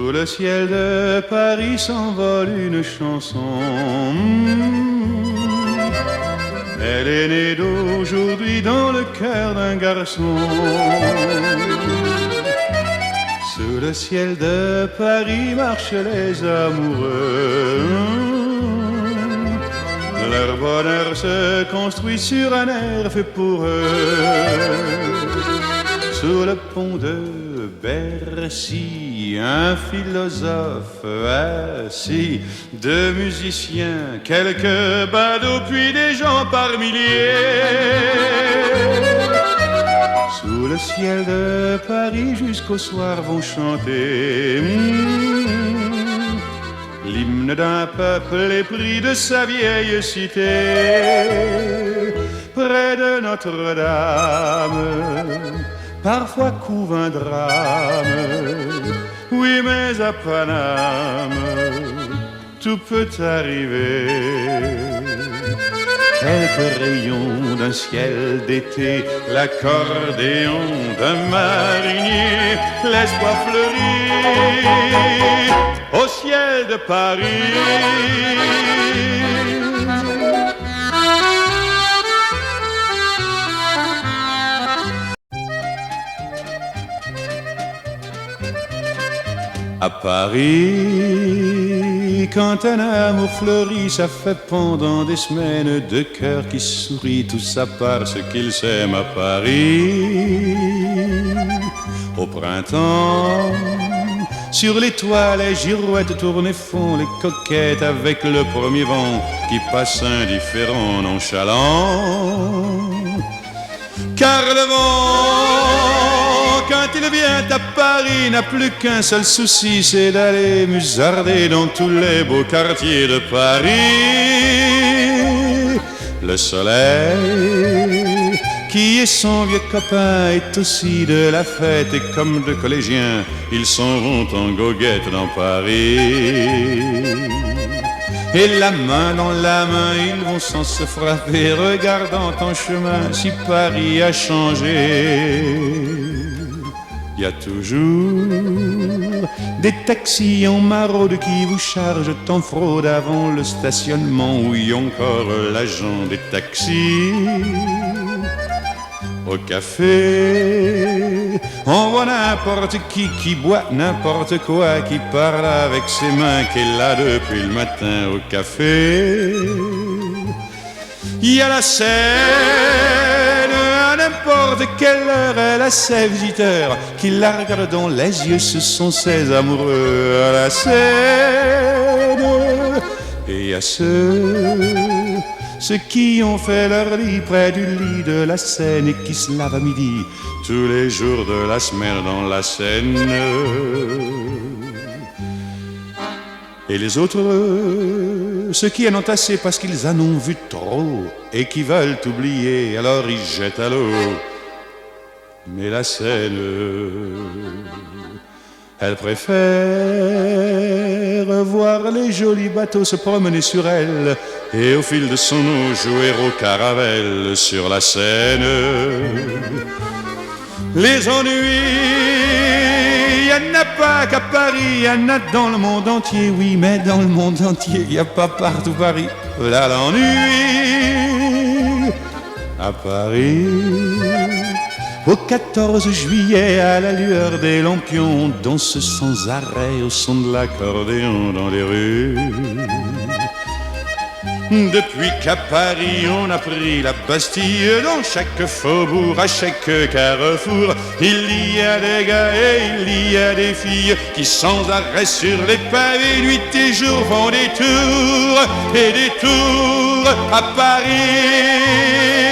Sous le ciel de Paris s'envole une chanson. Elle est née d'aujourd'hui dans le cœur d'un garçon. Sous le ciel de Paris marchent les amoureux. Leur bonheur se construit sur un air fait pour eux. Sous le pont de Bercy, un philosophe assis, deux musiciens, quelques badauds, puis des gens par milliers. Sous le ciel de Paris jusqu'au soir vont chanter l'hymne d'un peuple épris de sa vieille cité. Près de Notre-Dame, parfois couve un drame. Oui, mais à Paname, tout peut arriver. Quelques rayons d'un ciel d'été, l'accordéon d'un marinier, l'espoir fleurit au ciel de Paris. À Paris, quand un amour fleurit, ça fait pendant des semaines deux cœurs qui sourient, tout ça parce qu'ils s'aiment à Paris. Au printemps, sur les toits, les girouettes tournent et font les coquettes avec le premier vent qui passe indifférent, nonchalant. Car le vent, quand il vient à Paris, n'a plus qu'un seul souci, c'est d'aller musarder dans tous les beaux quartiers de Paris. Le soleil, qui est son vieux copain, est aussi de la fête, et comme deux collégiens, ils s'en vont en goguette dans Paris. Et la main dans la main, ils vont sans se frapper, regardant en chemin si Paris a changé. Il y a toujours des taxis en maraude qui vous chargent en fraude avant le stationnement. Oui, encore l'agent des taxis. Au café, on voit n'importe qui boit n'importe quoi, qui parle avec ses mains, qui est là depuis le matin au café. Il y a la Seine, à n'importe quelle heure, elle a ses visiteurs qui la regardent dans les yeux, ce sont ses amoureux à la Seine. Et il y a ceux qui ont fait leur lit près du lit de la Seine et qui se lavent à midi tous les jours de la semaine dans la Seine. Et les autres, ceux qui en ont assez parce qu'ils en ont vu trop et qui veulent oublier, alors ils jettent à l'eau. Mais la Seine, elle préfère voir les jolis bateaux se promener sur elle et au fil de son eau jouer au caravelle sur la Seine. Les ennuis, il n'y en a pas qu'à Paris, il y en a dans le monde entier, oui, mais dans le monde entier, il n'y a pas partout Paris. Là l'ennui, à Paris. Au 14 juillet, à la lueur des lampions, on danse sans arrêt au son de l'accordéon dans les rues. Depuis qu'à Paris on a pris la Bastille, dans chaque faubourg, à chaque carrefour, il y a des gars et il y a des filles qui sans arrêt sur les pavés, nuit et jour, font des tours et des tours à Paris.